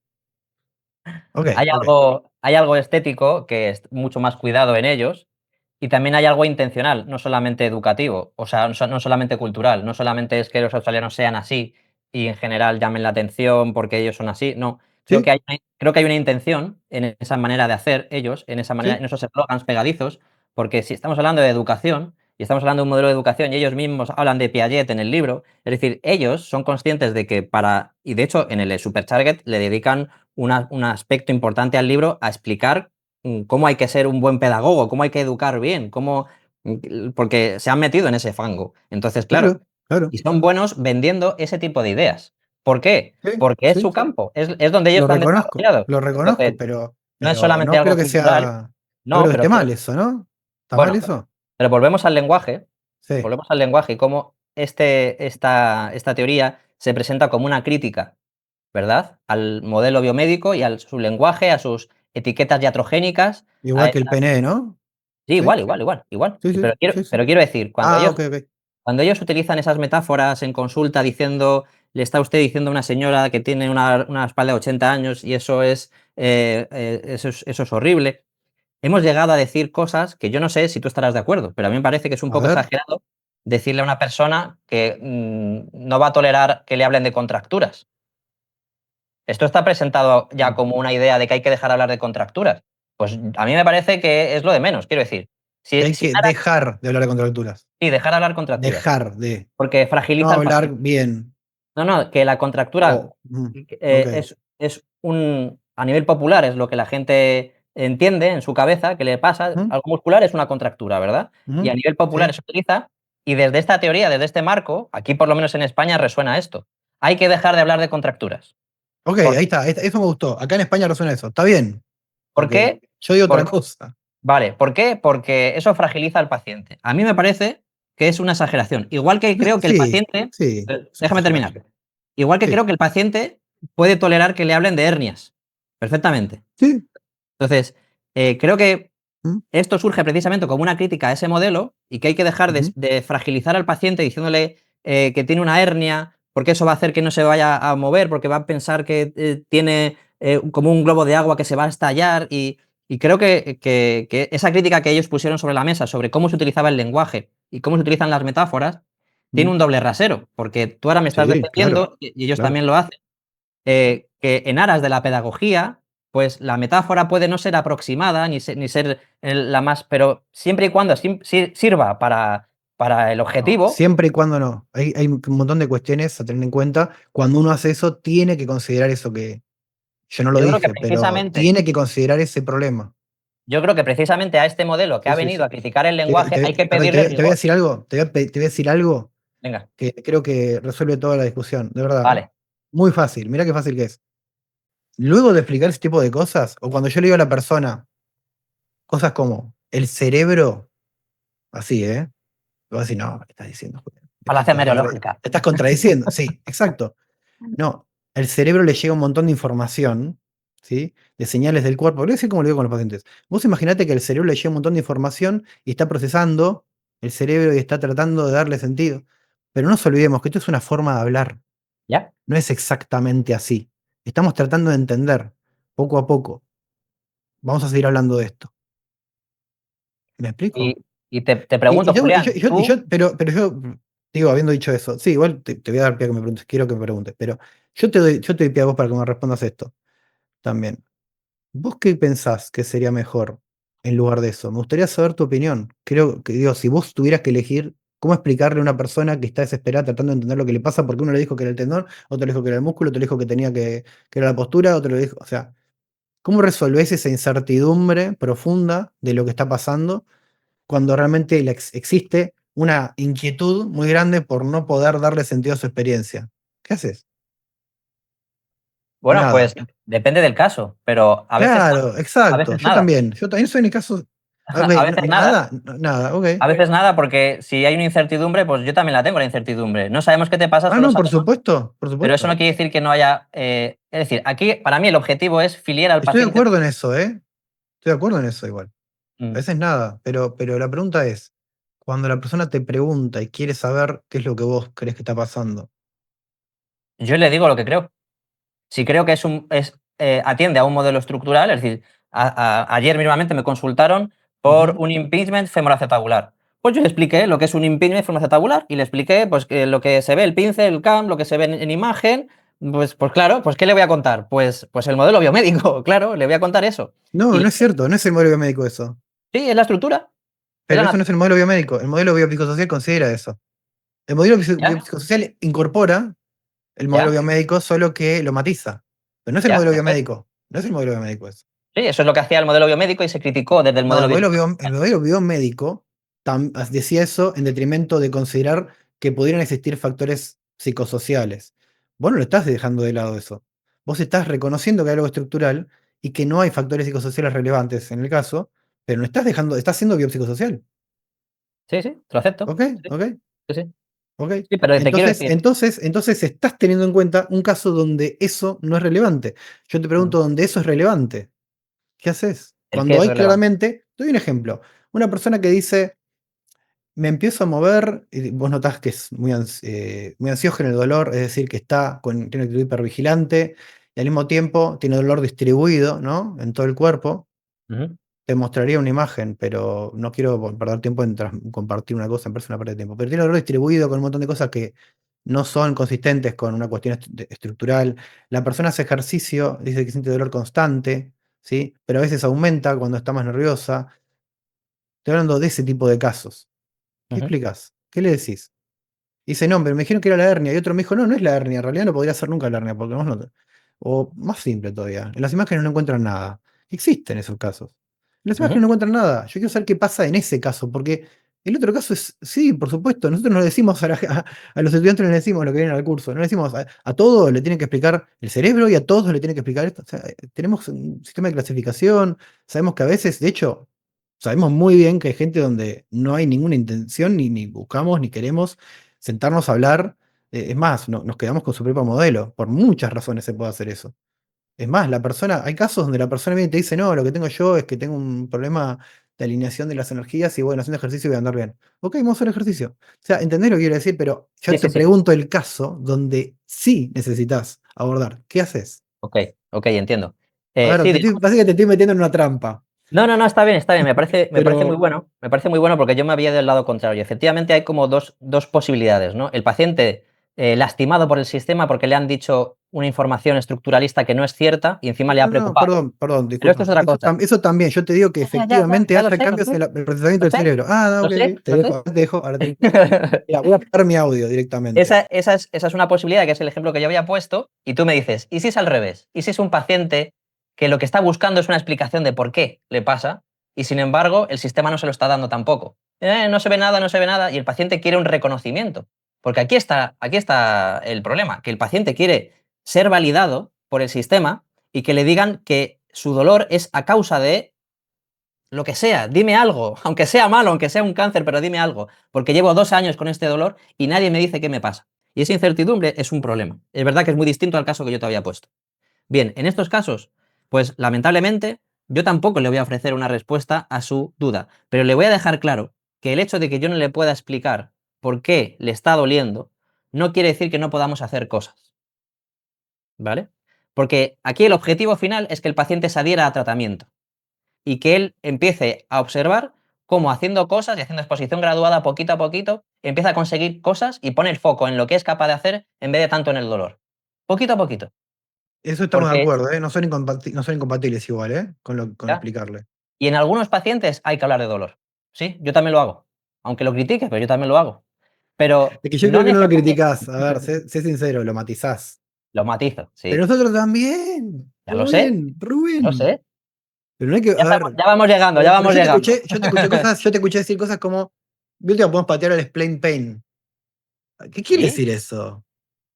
Speaker 2: Ok,
Speaker 1: Hay
Speaker 2: ok.
Speaker 1: algo, hay algo estético que es mucho más cuidado en ellos, y también hay algo intencional, no solamente educativo, o sea, no solamente cultural, no solamente es que los australianos sean así y en general llamen la atención porque ellos son así, no.
Speaker 2: ¿Sí?
Speaker 1: Creo que hay una intención en esa manera de hacer ellos, en esa manera, en
Speaker 2: ¿Sí?
Speaker 1: esos eslogans pegadizos, porque si estamos hablando de educación y estamos hablando de un modelo de educación y ellos mismos hablan de Piaget en el libro, es decir, ellos son conscientes de que y de hecho en el Supertarget le dedican un aspecto importante al libro a explicar cómo hay que ser un buen pedagogo, cómo hay que educar bien, porque se han metido en ese fango. Entonces, claro,
Speaker 2: Claro, claro.
Speaker 1: y son buenos vendiendo ese tipo de ideas. ¿Por qué?
Speaker 2: Sí,
Speaker 1: Porque es
Speaker 2: sí.
Speaker 1: su campo, es donde ellos están desarrollados.
Speaker 2: Lo reconozco,
Speaker 1: Entonces, no es
Speaker 2: pero
Speaker 1: solamente
Speaker 2: no creo
Speaker 1: algo
Speaker 2: que
Speaker 1: cultural,
Speaker 2: sea. No
Speaker 1: no,
Speaker 2: creo que esté mal eso, ¿no? ¿Está mal
Speaker 1: bueno,
Speaker 2: eso?
Speaker 1: pero
Speaker 2: Sí.
Speaker 1: volvemos al lenguaje y cómo esta teoría se presenta como una crítica, ¿verdad? Al modelo biomédico y a su lenguaje, a sus etiquetas iatrogénicas, a
Speaker 2: Igual que el PNE, ¿no?
Speaker 1: sí,
Speaker 2: Sí,
Speaker 1: igual, igual, igual, igual.
Speaker 2: sí, sí,
Speaker 1: Pero quiero
Speaker 2: sí, sí.
Speaker 1: pero quiero decir,
Speaker 2: Ok, ok.
Speaker 1: cuando ellos utilizan esas metáforas en consulta diciendo, le está usted diciendo a una señora que tiene una espalda de 80 años y eso es horrible, hemos llegado a decir cosas que yo no sé si tú estarás de acuerdo, pero a mí me parece que es un
Speaker 2: A
Speaker 1: poco
Speaker 2: ver.
Speaker 1: exagerado decirle a una persona que, no va a tolerar que le hablen de contracturas. Esto está presentado ya
Speaker 2: Mm.
Speaker 1: como una idea de que hay que dejar hablar de contracturas. Pues a mí me parece que es lo de menos, quiero decir.
Speaker 2: Que
Speaker 1: Si,
Speaker 2: hay
Speaker 1: si
Speaker 2: que
Speaker 1: Nara,
Speaker 2: dejar de hablar de contracturas.
Speaker 1: sí, dejar hablar contracturas,
Speaker 2: Dejar de
Speaker 1: porque
Speaker 2: no
Speaker 1: fragiliza al
Speaker 2: hablar
Speaker 1: paciente.
Speaker 2: bien.
Speaker 1: No, no, que la contractura
Speaker 2: O, ok.
Speaker 1: es un, a nivel popular, es lo que la gente entiende en su cabeza, que le pasa.
Speaker 2: Ujú,
Speaker 1: Algo muscular es una contractura, ¿verdad? Y a
Speaker 2: ujú,
Speaker 1: nivel popular
Speaker 2: sí.
Speaker 1: se utiliza, y desde esta teoría, desde este marco, aquí por lo menos en España resuena esto. Hay que dejar de hablar de contracturas.
Speaker 2: Ok,
Speaker 1: ¿Por,
Speaker 2: ahí está. Eso me gustó. Acá en España resuena eso. Está bien.
Speaker 1: por
Speaker 2: Porque
Speaker 1: qué?
Speaker 2: yo digo otra
Speaker 1: Por-
Speaker 2: cosa.
Speaker 1: vale, ¿por qué? Porque eso fragiliza al paciente. A mí me parece que es una exageración. Igual que
Speaker 2: No,
Speaker 1: creo que el
Speaker 2: sí,
Speaker 1: paciente,
Speaker 2: sí. Es una
Speaker 1: déjame
Speaker 2: exageración.
Speaker 1: terminar. Igual que
Speaker 2: Sí.
Speaker 1: creo que el paciente puede tolerar que le hablen de hernias. Perfectamente.
Speaker 2: Sí.
Speaker 1: Entonces, creo que
Speaker 2: Mm,
Speaker 1: esto surge precisamente como una crítica a ese modelo y que hay que dejar
Speaker 2: ujú.
Speaker 1: de fragilizar al paciente diciéndole que tiene una hernia, porque eso va a hacer que no se vaya a mover, porque va a pensar que tiene como un globo de agua que se va a estallar. Y creo que esa crítica que ellos pusieron sobre la mesa, sobre cómo se utilizaba el lenguaje y cómo se utilizan las metáforas, tiene
Speaker 2: Mm.
Speaker 1: un doble rasero, porque tú ahora me estás
Speaker 2: Sí, claro,
Speaker 1: defendiendo y ellos
Speaker 2: claro.
Speaker 1: también lo hacen que en aras de la pedagogía, pues la metáfora puede no ser aproximada ni ser la más, pero siempre y cuando sirva para el
Speaker 2: No,
Speaker 1: objetivo.
Speaker 2: siempre y cuando no. Hay un montón de cuestiones a tener en cuenta. Cuando uno hace eso, tiene que considerar eso que yo no lo
Speaker 1: Yo creo que
Speaker 2: dije, pero
Speaker 1: precisamente,
Speaker 2: tiene que considerar ese problema.
Speaker 1: yo creo que precisamente a este modelo que
Speaker 2: Sí,
Speaker 1: ha
Speaker 2: sí,
Speaker 1: venido a
Speaker 2: sí.
Speaker 1: criticar el lenguaje hay que
Speaker 2: Perdón,
Speaker 1: pedirle
Speaker 2: te voy a
Speaker 1: rigor.
Speaker 2: decir algo. Te voy a decir algo
Speaker 1: Venga,
Speaker 2: que creo que resuelve toda la discusión. De verdad, ¿eh?
Speaker 1: vale,
Speaker 2: Muy fácil. Mira qué fácil que es. Luego de explicar ese tipo de cosas, o cuando yo le digo a la persona cosas como el cerebro, así, ¿eh? Te voy a decir, no, ¿qué estás diciendo, Julián?
Speaker 1: falacia mereológica.
Speaker 2: Te estás contradiciendo. Sí, exacto. No, el cerebro le llega un montón de información, ¿sí? De señales del cuerpo. Voy a decir como lo digo con los pacientes. Vos imaginate que el cerebro le llega un montón de información y está procesando el cerebro y está tratando de darle sentido. Pero no nos olvidemos que esto es una forma de hablar.
Speaker 1: ¿Ya?
Speaker 2: No es exactamente así. Estamos tratando de entender poco a poco. Vamos a seguir hablando de esto. ¿Me
Speaker 1: Y,
Speaker 2: explico?
Speaker 1: y te pregunto, Julián, tú,
Speaker 2: Pero yo, digo, habiendo dicho eso, sí, igual te voy a dar pie a que me preguntes, quiero que me preguntes, pero yo te doy pie a vos para que me respondas esto también. ¿Vos qué pensás que sería mejor en lugar de eso? Me gustaría saber tu opinión. Creo que, digo, si vos tuvieras que elegir cómo explicarle a una persona que está desesperada tratando de entender lo que le pasa, porque uno le dijo que era el tendón, otro le dijo que era el músculo, otro le dijo que tenía que era la postura, otro le dijo, o sea, ¿cómo resolvés esa incertidumbre profunda de lo que está pasando cuando realmente existe una inquietud muy grande por no poder darle sentido a su experiencia? ¿Qué haces?
Speaker 1: bueno, pues
Speaker 2: Nada.
Speaker 1: depende del caso, pero
Speaker 2: Claro,
Speaker 1: a
Speaker 2: exacto.
Speaker 1: veces nada,
Speaker 2: Yo también soy en el caso. Ok,
Speaker 1: a veces nada.
Speaker 2: nada, nada, ok.
Speaker 1: A veces nada, porque si hay una incertidumbre, pues yo también la tengo, la incertidumbre. No sabemos qué te pasa,
Speaker 2: Ah,
Speaker 1: solo
Speaker 2: no, por
Speaker 1: sabemos,
Speaker 2: supuesto, por
Speaker 1: pero eso no
Speaker 2: supuesto.
Speaker 1: quiere decir que no haya. Es decir, aquí para mí el objetivo es filiar al
Speaker 2: Estoy de
Speaker 1: paciente.
Speaker 2: acuerdo en eso, ¿eh? Estoy de acuerdo en eso igual. A
Speaker 1: Mm.
Speaker 2: veces nada, pero la pregunta es, cuando la persona te pregunta y quiere saber qué es lo que vos crees que está pasando.
Speaker 1: Yo le digo lo que creo. Si creo que atiende a un modelo estructural, es decir, ayer mismamente me consultaron por
Speaker 2: Ujú.
Speaker 1: un impingement femoroacetabular. Pues yo le expliqué lo que es un impingement femoroacetabular y le expliqué pues, que lo que se ve, el pince, el CAM, lo que se ve en imagen. Pues claro, pues ¿qué le voy a contar? Pues el modelo biomédico, claro, le voy a contar eso.
Speaker 2: No,
Speaker 1: Y
Speaker 2: no es cierto, no es el modelo biomédico eso.
Speaker 1: sí, es la estructura, es
Speaker 2: Pero
Speaker 1: la
Speaker 2: eso no es el modelo biomédico. El modelo biopsicosocial considera eso. El modelo
Speaker 1: ¿Ya?
Speaker 2: biopsicosocial incorpora el modelo
Speaker 1: ¿Ya?
Speaker 2: biomédico, solo que lo matiza. Pero no es el
Speaker 1: ¿Ya?
Speaker 2: modelo
Speaker 1: Perfecto.
Speaker 2: biomédico. No es el modelo biomédico eso.
Speaker 1: Sí, eso es lo que hacía el modelo biomédico y se criticó desde el
Speaker 2: No,
Speaker 1: modelo biopsicosocial.
Speaker 2: el modelo biomédico decía eso en detrimento de considerar que pudieran existir factores psicosociales. Vos no lo estás dejando de lado eso. Vos estás reconociendo que hay algo estructural y que no hay factores psicosociales relevantes en el caso, pero no estás dejando, estás siendo biopsicosocial.
Speaker 1: Sí, sí, te lo acepto.
Speaker 2: ¿Ok?
Speaker 1: Sí,
Speaker 2: ¿Ok?
Speaker 1: sí, sí.
Speaker 2: ¿Ok?
Speaker 1: Sí, pero te quiero decir,
Speaker 2: Entonces estás teniendo en cuenta un caso donde eso no es relevante. Yo te
Speaker 1: mm,
Speaker 2: pregunto dónde eso es relevante. ¿Qué haces?
Speaker 1: el qué
Speaker 2: Cuando
Speaker 1: es
Speaker 2: hay
Speaker 1: relevante.
Speaker 2: claramente, te doy un ejemplo. Una persona que dice, me empiezo a mover, y vos notás que es muy ansiógeno el dolor, es decir, que tiene una actitud hipervigilante y al mismo tiempo tiene dolor distribuido, ¿no? En todo el cuerpo.
Speaker 1: Ujú,
Speaker 2: Te mostraría una imagen, pero no quiero perder tiempo en compartir una cosa, me parece una pérdida de tiempo. Pero tiene dolor distribuido con un montón de cosas que no son consistentes con una cuestión estructural. La persona hace ejercicio, dice que siente dolor constante, ¿sí? Pero a veces aumenta cuando está más nerviosa. Estoy hablando de ese tipo de casos. ¿Qué
Speaker 1: Ujú,
Speaker 2: explicás? ¿Qué le decís? Dice, no, pero me dijeron que era la hernia. Y otro me dijo, no, no es la hernia. En realidad no podría ser nunca la hernia, porque vos no O más simple todavía. En las imágenes no encuentran nada. Existen esos casos. En las imágenes
Speaker 1: ujú.
Speaker 2: no encuentran nada. Yo quiero saber qué pasa en ese caso, porque el otro caso es, sí, por supuesto, nosotros no le decimos a los estudiantes, no le decimos lo que vienen al curso. No le decimos a todos le tienen que explicar el cerebro y a todos le tienen que explicar esto. O sea, tenemos un sistema de clasificación. Sabemos que a veces, de hecho, sabemos muy bien que hay gente donde no hay ninguna intención, ni buscamos, ni queremos sentarnos a hablar. Es más, nos quedamos con su propio modelo. Por muchas razones se puede hacer eso. Es más, hay casos donde la persona viene y te dice, no, lo que tengo yo es que tengo un problema de alineación de las energías y bueno, haciendo ejercicio voy a andar bien. Ok, vamos a hacer ejercicio. O sea, entendés lo que quiero decir, pero yo
Speaker 1: Sí,
Speaker 2: te
Speaker 1: sí, sí.
Speaker 2: pregunto el caso donde sí necesitas abordar. ¿Qué haces?
Speaker 1: Ok, ok, entiendo.
Speaker 2: A ver,
Speaker 1: Sí,
Speaker 2: parece que te estoy metiendo en una trampa,
Speaker 1: no, no, no, está bien, está bien. Me parece muy
Speaker 2: pero
Speaker 1: bueno. Me parece muy bueno porque yo me había ido del lado contrario. Efectivamente, hay como dos posibilidades, ¿no? El paciente lastimado por el sistema porque le han dicho una información estructuralista que no es cierta y encima le ha
Speaker 2: no, no,
Speaker 1: preocupado.
Speaker 2: perdón,
Speaker 1: Pero esto es
Speaker 2: discúlpame.
Speaker 1: otra cosa.
Speaker 2: Eso también, yo te digo que
Speaker 1: Ya,
Speaker 2: efectivamente
Speaker 1: ya lo
Speaker 2: hace
Speaker 1: sé, lo
Speaker 2: cambios
Speaker 1: sé,
Speaker 2: en el procesamiento
Speaker 1: lo
Speaker 2: del
Speaker 1: sé,
Speaker 2: cerebro. Ah, no,
Speaker 1: lo
Speaker 2: ok,
Speaker 1: sé,
Speaker 2: te
Speaker 1: lo
Speaker 2: dejo,
Speaker 1: sé.
Speaker 2: ahora te dejo, Mira, voy a apagar mi audio directamente.
Speaker 1: Esa es una posibilidad, que es el ejemplo que yo había puesto, y tú me dices, ¿y si es al revés? ¿Y si es un paciente que lo que está buscando es una explicación de por qué le pasa, y sin embargo el sistema no se lo está dando tampoco? No se ve nada, no se ve nada, y el paciente quiere un reconocimiento. Porque aquí está el problema, que el paciente quiere ser validado por el sistema y que le digan que su dolor es a causa de lo que sea, dime algo, aunque sea malo, aunque sea un cáncer, pero dime algo, porque llevo 2 años con este dolor y nadie me dice qué me pasa. Y esa incertidumbre es un problema. Es verdad que es muy distinto al caso que yo te había puesto. Bien, en estos casos, pues lamentablemente yo tampoco le voy a ofrecer una respuesta a su duda, pero le voy a dejar claro que el hecho de que yo no le pueda explicar por qué le está doliendo no quiere decir que no podamos hacer cosas, ¿vale? Porque aquí el objetivo final es que el paciente se adhiera a tratamiento y que él empiece a observar cómo haciendo cosas y haciendo exposición graduada poquito a poquito, empieza a conseguir cosas y pone el foco en lo que es capaz de hacer en vez de tanto en el dolor. Poquito a poquito.
Speaker 2: Eso estamos de
Speaker 1: Porque,
Speaker 2: acuerdo, ¿eh? No son incompatibles igual, ¿eh? Con
Speaker 1: ¿ya?
Speaker 2: explicarle.
Speaker 1: Y en algunos pacientes hay que hablar de dolor. Sí, yo también lo hago. Aunque lo critique, pero yo también lo hago. Pero
Speaker 2: Es que yo
Speaker 1: no
Speaker 2: creo que no lo
Speaker 1: necesariamente.
Speaker 2: criticás. A ver, sé sincero, lo matizás.
Speaker 1: Lo matizo,
Speaker 2: Pero
Speaker 1: sí.
Speaker 2: nosotros también.
Speaker 1: Ya lo sé, ya lo
Speaker 2: Rubén.
Speaker 1: sé.
Speaker 2: Pero no hay que,
Speaker 1: Ya
Speaker 2: a
Speaker 1: estamos,
Speaker 2: ver,
Speaker 1: ya vamos llegando, ya
Speaker 2: pero
Speaker 1: vamos llegando.
Speaker 2: yo te escuché cosas, yo te escuché decir cosas como, de última podemos patear el explain pain. ¿Qué quiere
Speaker 1: Sí,
Speaker 2: decir eso?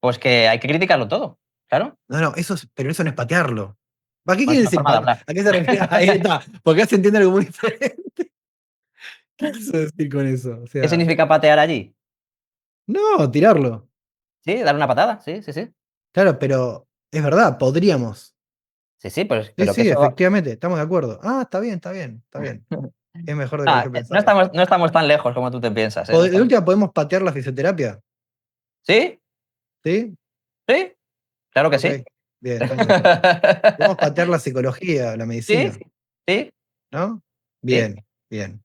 Speaker 1: pues que hay que criticarlo todo. Claro.
Speaker 2: No, no, pero eso no es patearlo. ¿Para qué
Speaker 1: Bueno, es
Speaker 2: quiere
Speaker 1: una
Speaker 2: decir?
Speaker 1: forma de hablar.
Speaker 2: ¿A qué se refiere? Ahí está. Porque se entiende algo muy diferente. ¿Qué quiso decir con eso? O
Speaker 1: ¿Qué
Speaker 2: sea,
Speaker 1: significa patear allí?
Speaker 2: no, tirarlo.
Speaker 1: Sí, dar una patada, sí, sí, sí.
Speaker 2: Claro, pero es verdad, podríamos.
Speaker 1: Sí, sí, pues,
Speaker 2: Sí,
Speaker 1: pero que
Speaker 2: sí,
Speaker 1: eso.
Speaker 2: efectivamente, estamos de acuerdo. Ah, está bien, está bien, está bien. Es mejor de lo que
Speaker 1: Ah,
Speaker 2: yo
Speaker 1: no
Speaker 2: pensaba.
Speaker 1: estamos, no estamos tan lejos como tú te piensas, ¿eh? No
Speaker 2: De
Speaker 1: estamos.
Speaker 2: última, podemos patear la fisioterapia,
Speaker 1: ¿Sí?
Speaker 2: ¿sí?
Speaker 1: ¿Sí? Claro que
Speaker 2: Ok,
Speaker 1: sí.
Speaker 2: bien, estamos de acuerdo. Podemos patear la psicología, la
Speaker 1: Sí,
Speaker 2: medicina,
Speaker 1: sí,
Speaker 2: ¿no?
Speaker 1: sí,
Speaker 2: Bien, bien.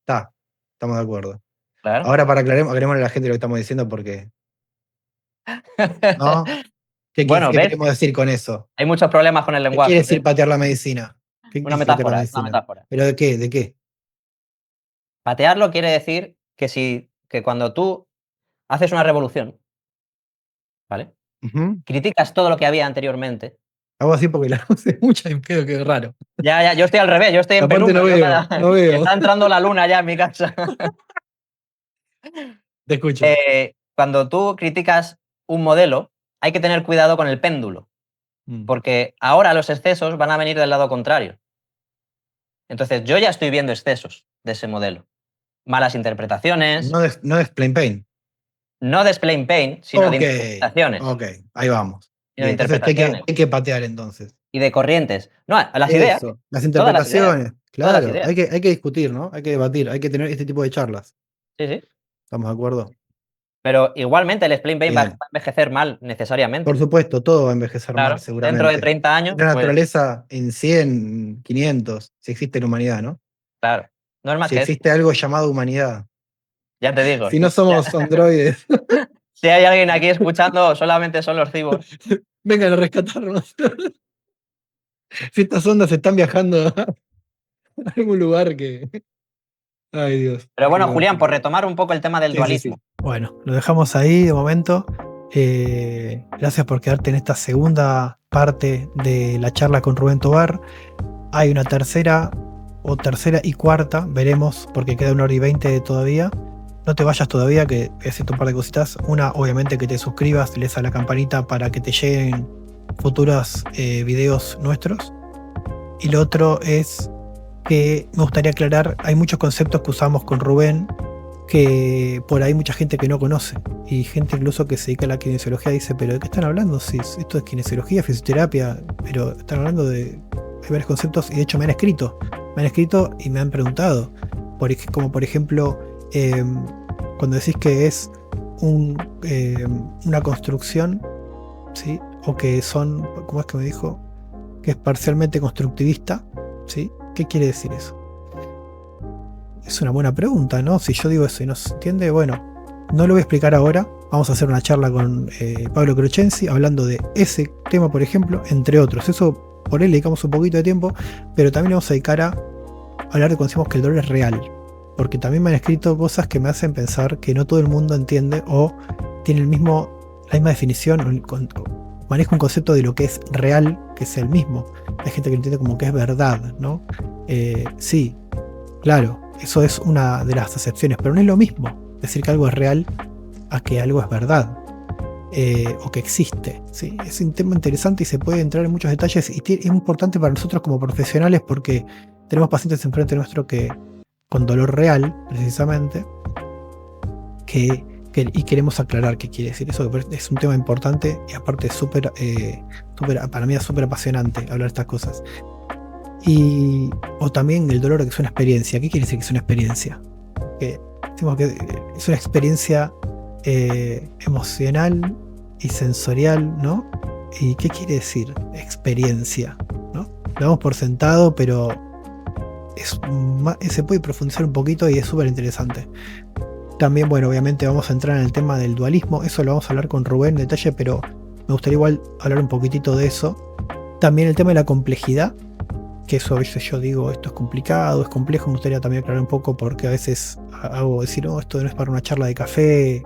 Speaker 2: Está, estamos de acuerdo.
Speaker 1: claro.
Speaker 2: Ahora para aclarémosle a la gente lo que estamos diciendo porque, ¿no?
Speaker 1: Bueno,
Speaker 2: ¿Qué
Speaker 1: ¿ves?
Speaker 2: queremos decir con eso?
Speaker 1: Hay muchos problemas con el
Speaker 2: ¿Qué quiere
Speaker 1: lenguaje,
Speaker 2: decir
Speaker 1: ¿ves?
Speaker 2: patear la medicina? ¿Qué quiere
Speaker 1: Una
Speaker 2: decir patear la
Speaker 1: metáfora, es una
Speaker 2: medicina?
Speaker 1: metáfora.
Speaker 2: ¿Pero de qué? ¿De qué?
Speaker 1: Patearlo quiere decir que cuando tú haces una revolución, ¿vale?
Speaker 2: Ujú.
Speaker 1: Criticas todo lo que había anteriormente.
Speaker 2: Hago así porque la luz es mucha y creo que es raro.
Speaker 1: Ya, ya, yo estoy al revés, yo estoy en
Speaker 2: Aparte
Speaker 1: penumbra,
Speaker 2: no veo, no veo.
Speaker 1: está entrando la luna ya en mi casa.
Speaker 2: Te escucho.
Speaker 1: Cuando tú criticas un modelo, hay que tener cuidado con el péndulo,
Speaker 2: Mm.
Speaker 1: porque ahora los excesos van a venir del lado contrario. Entonces, yo ya estoy viendo excesos de ese modelo. Malas interpretaciones,
Speaker 2: No de Explain Pain.
Speaker 1: no de explain pain, sino de
Speaker 2: Ok,
Speaker 1: interpretaciones,
Speaker 2: ok, ahí vamos.
Speaker 1: sino de
Speaker 2: Bien, entonces
Speaker 1: interpretaciones
Speaker 2: hay que patear entonces.
Speaker 1: y de corrientes. No, a las ideas,
Speaker 2: Eso, las
Speaker 1: todas las ideas,
Speaker 2: interpretaciones,
Speaker 1: todas las
Speaker 2: claro,
Speaker 1: ideas.
Speaker 2: hay que discutir, ¿no? Hay que debatir, hay que tener este tipo de charlas.
Speaker 1: Sí, sí.
Speaker 2: ¿Estamos de acuerdo?
Speaker 1: Pero igualmente el explain pain va a
Speaker 2: Bien.
Speaker 1: envejecer mal
Speaker 2: Por
Speaker 1: necesariamente.
Speaker 2: supuesto, todo va a envejecer mal,
Speaker 1: Claro, dentro de
Speaker 2: seguramente.
Speaker 1: 30
Speaker 2: Es
Speaker 1: años,
Speaker 2: la
Speaker 1: pues
Speaker 2: naturaleza en 100, 500, si existe la humanidad, ¿no?
Speaker 1: claro, no es más
Speaker 2: Si
Speaker 1: que eso.
Speaker 2: existe algo llamado humanidad.
Speaker 1: Ya te digo,
Speaker 2: Si no somos androides,
Speaker 1: si hay alguien aquí escuchando, solamente son los cibos.
Speaker 2: vengan a rescatarnos. Si estas ondas están viajando a algún lugar que Ay, Dios.
Speaker 1: Pero bueno,
Speaker 2: Qué
Speaker 1: Julián, por
Speaker 2: divertido.
Speaker 1: retomar un poco el tema del
Speaker 2: Sí, sí,
Speaker 1: dualismo.
Speaker 2: sí. Bueno, lo dejamos ahí de momento. Gracias por quedarte en esta segunda parte de la charla con Rubén Tobar. Hay una tercera y cuarta, veremos, porque queda 1 hora y 20 todavía. No te vayas todavía, que voy a decirte un par de cositas. Una, obviamente, que te suscribas, les a la campanita para que te lleguen futuros videos nuestros. Y lo otro es que me gustaría aclarar, hay muchos conceptos que usamos con Rubén que por ahí mucha gente que no conoce, y gente incluso que se dedica a la kinesiología dice, pero ¿de qué están hablando? Si esto es kinesiología, fisioterapia, pero están hablando de hay varios conceptos, y de hecho me han escrito y me han preguntado, como por ejemplo, cuando decís que es una construcción, ¿sí? O que son, ¿cómo es que me dijo? Que es parcialmente constructivista, ¿sí? ¿Qué quiere decir eso? Es una buena pregunta, ¿no? Si yo digo eso y no se entiende, bueno, no lo voy a explicar ahora. Vamos a hacer una charla con Pablo Crochenzi hablando de ese tema, por ejemplo, entre otros. Eso por él le dedicamos un poquito de tiempo, pero también vamos a dedicar a hablar de cuando decimos que el dolor es real. Porque también me han escrito cosas que me hacen pensar que no todo el mundo entiende o tiene la misma definición o maneja un concepto de lo que es real, que es el mismo. Hay gente que lo entiende como que es verdad, ¿no? Sí, claro, eso es una de las acepciones, pero no es lo mismo decir que algo es real a que algo es verdad, o que existe, ¿sí? Es un tema interesante y se puede entrar en muchos detalles, y es importante para nosotros como profesionales porque tenemos pacientes enfrente nuestro que con dolor real, precisamente, y queremos aclarar qué quiere decir eso. Es un tema importante y aparte para mí es súper apasionante hablar de estas cosas. O también el dolor, que es una experiencia. ¿Qué quiere decir que es una experiencia? Que decimos que es una experiencia emocional y sensorial, ¿no? ¿Y qué quiere decir experiencia? ¿No? Lo damos por sentado, pero se puede profundizar un poquito y es súper interesante. También, bueno, obviamente vamos a entrar en el tema del dualismo. Eso lo vamos a hablar con Rubén en detalle, pero me gustaría igual hablar un poquitito de eso. También el tema de la complejidad, que eso a veces yo digo, esto es complicado, es complejo. Me gustaría también aclarar un poco, porque a veces hago decir, no, esto no es para una charla de café,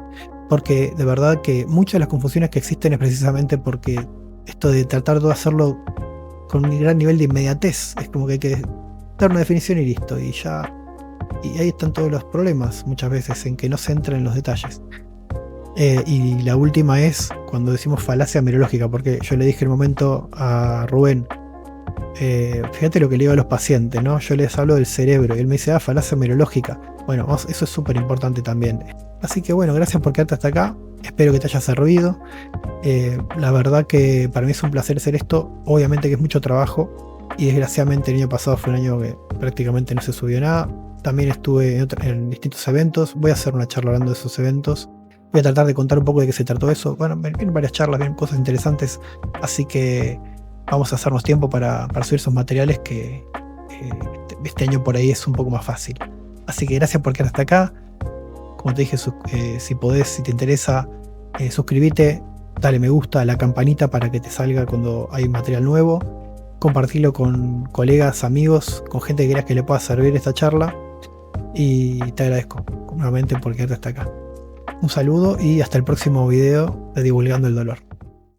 Speaker 2: porque de verdad que muchas de las confusiones que existen es precisamente porque esto de tratar de hacerlo con un gran nivel de inmediatez, es como que hay que dar una definición y listo, y ya, y ahí están todos los problemas muchas veces, en que no se entra en los detalles. Y la última es cuando decimos falacia merológica, porque yo le dije en un momento a Rubén, fíjate lo que le digo a los pacientes, ¿no? Yo les hablo del cerebro y él me dice, falacia merológica. Bueno, eso es súper importante también. Así que bueno, gracias por quedarte hasta acá. Espero que te haya servido. La verdad que para mí es un placer hacer esto. Obviamente que es mucho trabajo y desgraciadamente el año pasado fue un año que prácticamente no se subió nada. También estuve en distintos eventos. Voy a hacer una charla hablando de esos eventos. Voy a tratar de contar un poco de qué se trató eso. Bueno, vienen varias charlas, vienen cosas interesantes. Así que vamos a hacernos tiempo para subir esos materiales que este año por ahí es un poco más fácil. Así que gracias por quedar hasta acá. Como te dije, si podés, si te interesa, suscríbete, dale me gusta a la campanita para que te salga cuando hay material nuevo. Compartirlo con colegas, amigos, con gente que creas que le pueda servir esta charla. Y te agradezco nuevamente por quedarte hasta acá. Un saludo y hasta el próximo video de Divulgando el Dolor.